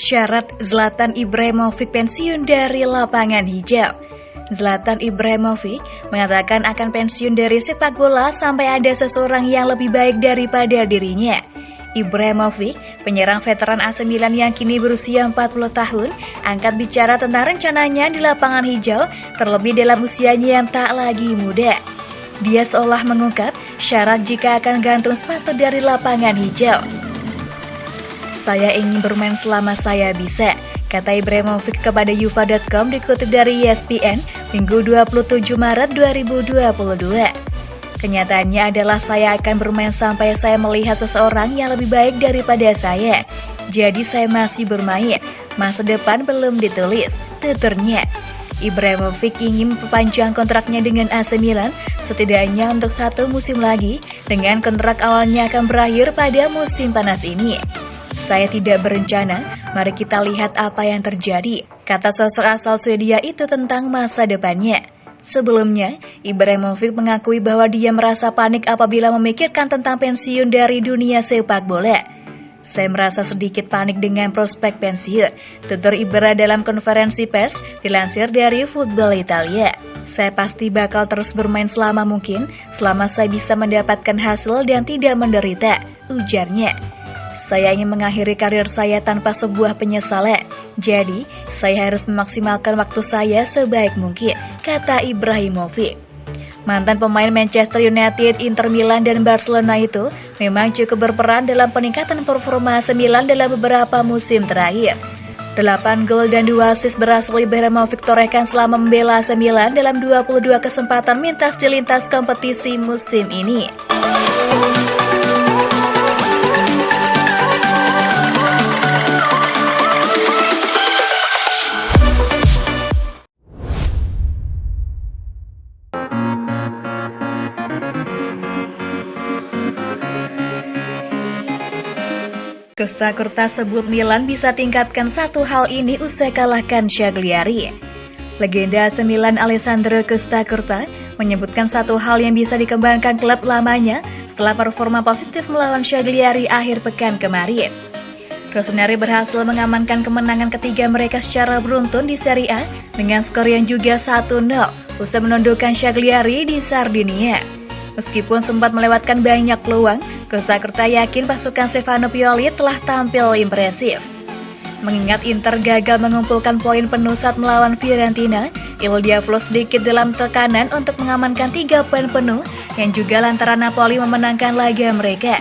Syarat Zlatan Ibrahimovic pensiun dari lapangan hijau. Zlatan Ibrahimovic mengatakan akan pensiun dari sepak bola sampai ada seseorang yang lebih baik daripada dirinya. Ibrahimovic, penyerang veteran AC Milan yang kini berusia 40 tahun, angkat bicara tentang rencananya di lapangan hijau, terlebih dalam usianya yang tak lagi muda. Dia seolah mengungkap syarat jika akan gantung sepatu dari lapangan hijau. "Saya ingin bermain selama saya bisa," kata Ibrahimovic kepada UEFA.com dikutip dari ESPN Minggu 27 Maret 2022. "Kenyataannya adalah saya akan bermain sampai saya melihat seseorang yang lebih baik daripada saya. Jadi saya masih bermain, masa depan belum ditulis," tuturnya. Ibrahimovic ingin memperpanjang kontraknya dengan AC Milan setidaknya untuk 1 musim lagi, dengan kontrak awalnya akan berakhir pada musim panas ini. "Saya tidak berencana, mari kita lihat apa yang terjadi," kata sosok asal Swedia itu tentang masa depannya. Sebelumnya, Ibrahimovic mengakui bahwa dia merasa panik apabila memikirkan tentang pensiun dari dunia sepak bola. "Saya merasa sedikit panik dengan prospek pensiun," tutur Ibra dalam konferensi pers dilansir dari Football Italia. "Saya pasti bakal terus bermain selama mungkin, selama saya bisa mendapatkan hasil dan tidak menderita," ujarnya. "Saya ingin mengakhiri karir saya tanpa sebuah penyesalan. Jadi, saya harus memaksimalkan waktu saya sebaik mungkin," kata Ibrahimovic. Mantan pemain Manchester United, Inter Milan, dan Barcelona itu memang cukup berperan dalam peningkatan performa AC Milan dalam beberapa musim terakhir. 8 gol dan 2 assist berhasil Ibrahimovic torehkan selama membela AC Milan dalam 22 kesempatan mintas di lintas kompetisi musim ini. Costa Curta sebut Milan bisa tingkatkan satu hal ini usai kalahkan Cagliari. Legenda AC Milan Alessandro Costa Curta menyebutkan satu hal yang bisa dikembangkan klub lamanya setelah performa positif melawan Cagliari akhir pekan kemarin. Rossoneri berhasil mengamankan kemenangan ketiga mereka secara beruntun di Serie A dengan skor yang juga 1-0 usai menundukkan Cagliari di Sardinia. Meskipun sempat melewatkan banyak peluang, Costa Curta yakin pasukan Stefano Pioli telah tampil impresif. Mengingat Inter gagal mengumpulkan poin penuh saat melawan Fiorentina, Il Diavolo sedikit dalam tekanan untuk mengamankan 3 poin penuh yang juga lantaran Napoli memenangkan laga mereka.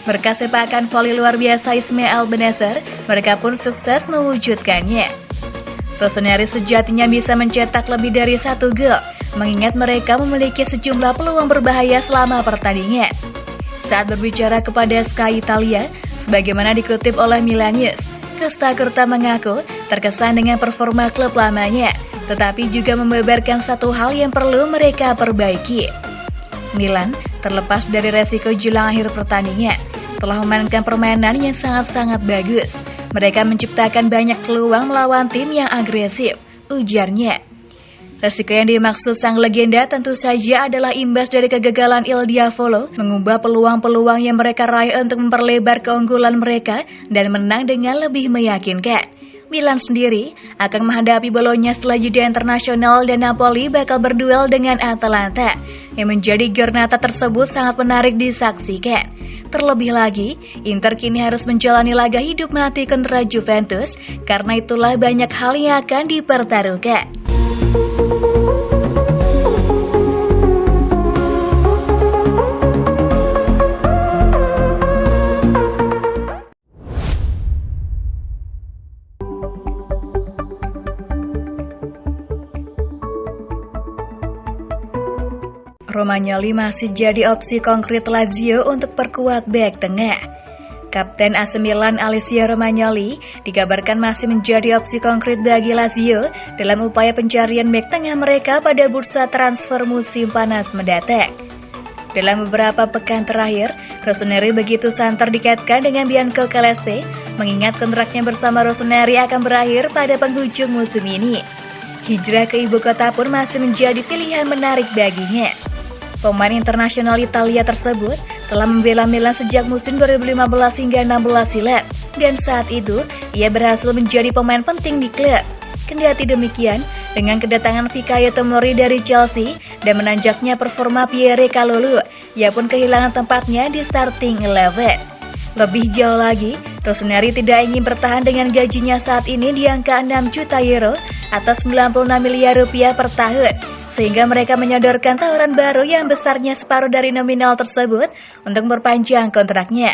Berkat sepakan voli luar biasa Ismail Bennacer, mereka pun sukses mewujudkannya. Rossoneri sejatinya bisa mencetak lebih dari 1 gol, mengingat mereka memiliki sejumlah peluang berbahaya selama pertandingan. Saat berbicara kepada Sky Italia, sebagaimana dikutip oleh Milan News, Costa Curta mengaku terkesan dengan performa klub lamanya, tetapi juga membeberkan satu hal yang perlu mereka perbaiki. Milan, terlepas dari resiko jelang akhir pertandingan, telah memainkan permainan yang sangat-sangat bagus. Mereka menciptakan banyak peluang melawan tim yang agresif, ujarnya. Resiko yang dimaksud sang legenda tentu saja adalah imbas dari kegagalan Il Diavolo mengubah peluang-peluang yang mereka raih untuk memperlebar keunggulan mereka dan menang dengan lebih meyakinkan. Milan sendiri akan menghadapi Bologna setelah jeda internasional dan Napoli bakal berduel dengan Atalanta, yang menjadi giornata tersebut sangat menarik disaksikan. Terlebih lagi, Inter kini harus menjalani laga hidup mati kontra Juventus, karena itulah banyak hal yang akan dipertaruhkan. Romagnoli masih jadi opsi konkret Lazio untuk perkuat bek tengah. Kapten AC Milan Alessio Romagnoli dikabarkan masih menjadi opsi konkret bagi Lazio dalam upaya pencarian bek tengah mereka pada bursa transfer musim panas mendatang. Dalam beberapa pekan terakhir, Rossoneri begitu santer dikaitkan dengan Bianco Celeste, mengingat kontraknya bersama Rossoneri akan berakhir pada penghujung musim ini. Hijrah ke ibu kota pun masih menjadi pilihan menarik baginya. Pemain internasional Italia tersebut telah membela Milan sejak musim 2015 hingga 16 silam, dan saat itu ia berhasil menjadi pemain penting di klub. Kendati demikian, dengan kedatangan Fikayo Tomori dari Chelsea dan menanjaknya performa Pierre Kalulu, ia pun kehilangan tempatnya di starting 11. Lebih jauh lagi, Rossoneri tidak ingin bertahan dengan gajinya saat ini di angka 6 juta euro atau 96 miliar rupiah per tahun, sehingga mereka menyodorkan tawaran baru yang besarnya separuh dari nominal tersebut untuk memperpanjang kontraknya.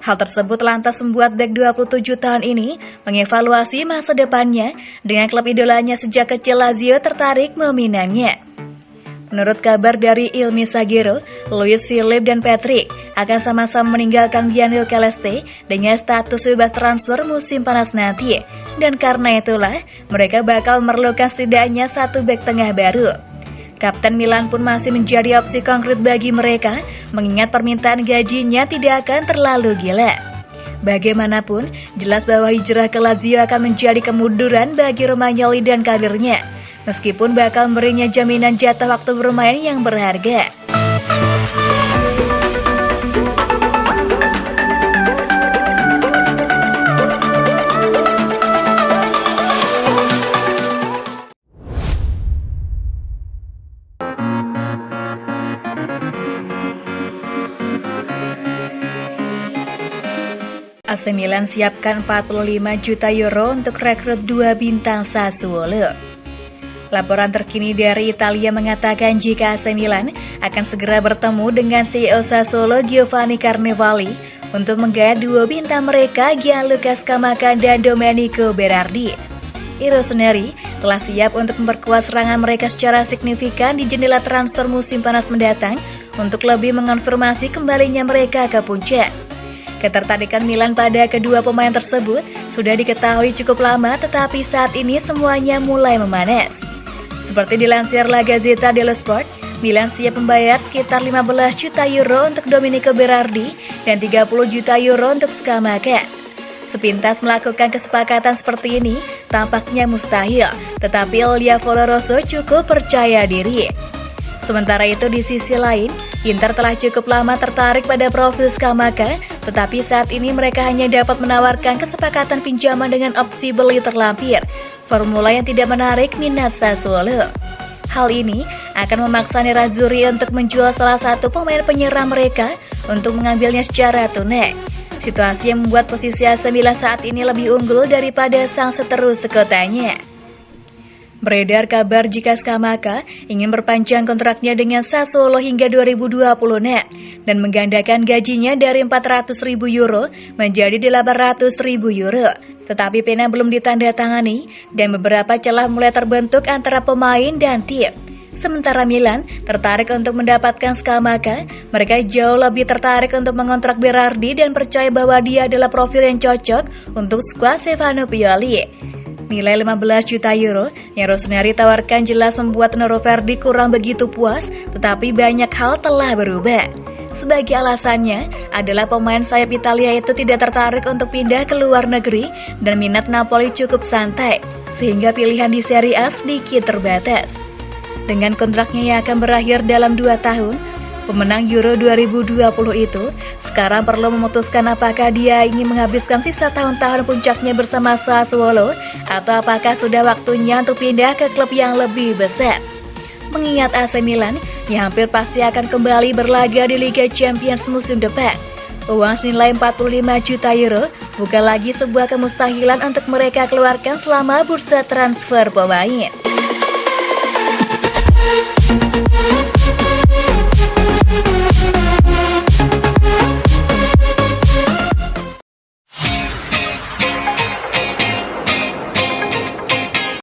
Hal tersebut lantas membuat bek 27 tahun ini mengevaluasi masa depannya dengan klub idolanya sejak kecil Lazio tertarik meminangnya. Menurut kabar dari Il Messaggero, Luis Philippe dan Patrick akan sama-sama meninggalkan Bianil Celeste dengan status bebas transfer musim panas nanti. Dan karena itulah, mereka bakal memerlukan setidaknya satu bek tengah baru. Kapten Milan pun masih menjadi opsi konkret bagi mereka, mengingat permintaan gajinya tidak akan terlalu gila. Bagaimanapun, jelas bahwa hijrah ke Lazio akan menjadi kemunduran bagi Romagnoli dan karirnya, meskipun bakal memberinya jaminan jatah waktu bermain yang berharga. AC Milan siapkan 45 juta euro untuk rekrut 2 bintang Sassuolo. Laporan terkini dari Italia mengatakan jika AC Milan akan segera bertemu dengan CEO Sassuolo Giovanni Carnevali untuk menggait 2 bintang mereka Gianluca Scamacca dan Domenico Berardi. Rossoneri telah siap untuk memperkuat serangan mereka secara signifikan di jendela transfer musim panas mendatang untuk lebih mengonfirmasi kembalinya mereka ke puncak. Ketertarikan Milan pada kedua pemain tersebut sudah diketahui cukup lama, tetapi saat ini semuanya mulai memanas. Seperti dilansir La Gazzetta dello Sport, Milan siap membayar sekitar 15 juta euro untuk Domenico Berardi dan 30 juta euro untuk Scamacca. Sepintas melakukan kesepakatan seperti ini tampaknya mustahil, tetapi Diavolo Rosso cukup percaya diri. Sementara itu di sisi lain, Inter telah cukup lama tertarik pada profil Scamacca, tetapi saat ini mereka hanya dapat menawarkan kesepakatan pinjaman dengan opsi beli terlampir, formula yang tidak menarik minat Sassuolo. Hal ini akan memaksa Nerazzurri untuk menjual salah satu pemain penyerang mereka untuk mengambilnya secara tunai. Situasi yang membuat posisi AC Milan saat ini lebih unggul daripada sang seteru sekotanya. Beredar kabar jika Scamacca ingin berpanjang kontraknya dengan Sassuolo hingga 2026 dan menggandakan gajinya dari 400.000 euro menjadi 800.000 euro. Tetapi pena belum ditandatangani dan beberapa celah mulai terbentuk antara pemain dan tim. Sementara Milan tertarik untuk mendapatkan Scamacca, mereka jauh lebih tertarik untuk mengontrak Berardi dan percaya bahwa dia adalah profil yang cocok untuk skuad Stefano Pioli. Nilai 15 juta euro yang Rossoneri tawarkan jelas membuat Noro Verdi kurang begitu puas, tetapi banyak hal telah berubah. Sebagai alasannya adalah pemain sayap Italia itu tidak tertarik untuk pindah ke luar negeri dan minat Napoli cukup santai, sehingga pilihan di Serie A sedikit terbatas. Dengan kontraknya yang akan berakhir dalam 2 tahun, pemenang Euro 2020 itu sekarang perlu memutuskan apakah dia ingin menghabiskan sisa tahun-tahun puncaknya bersama Sassuolo atau apakah sudah waktunya untuk pindah ke klub yang lebih besar. Mengingat AC Milan yang hampir pasti akan kembali berlaga di Liga Champions musim depan, uang senilai 45 juta euro bukan lagi sebuah kemustahilan untuk mereka keluarkan selama bursa transfer pemain.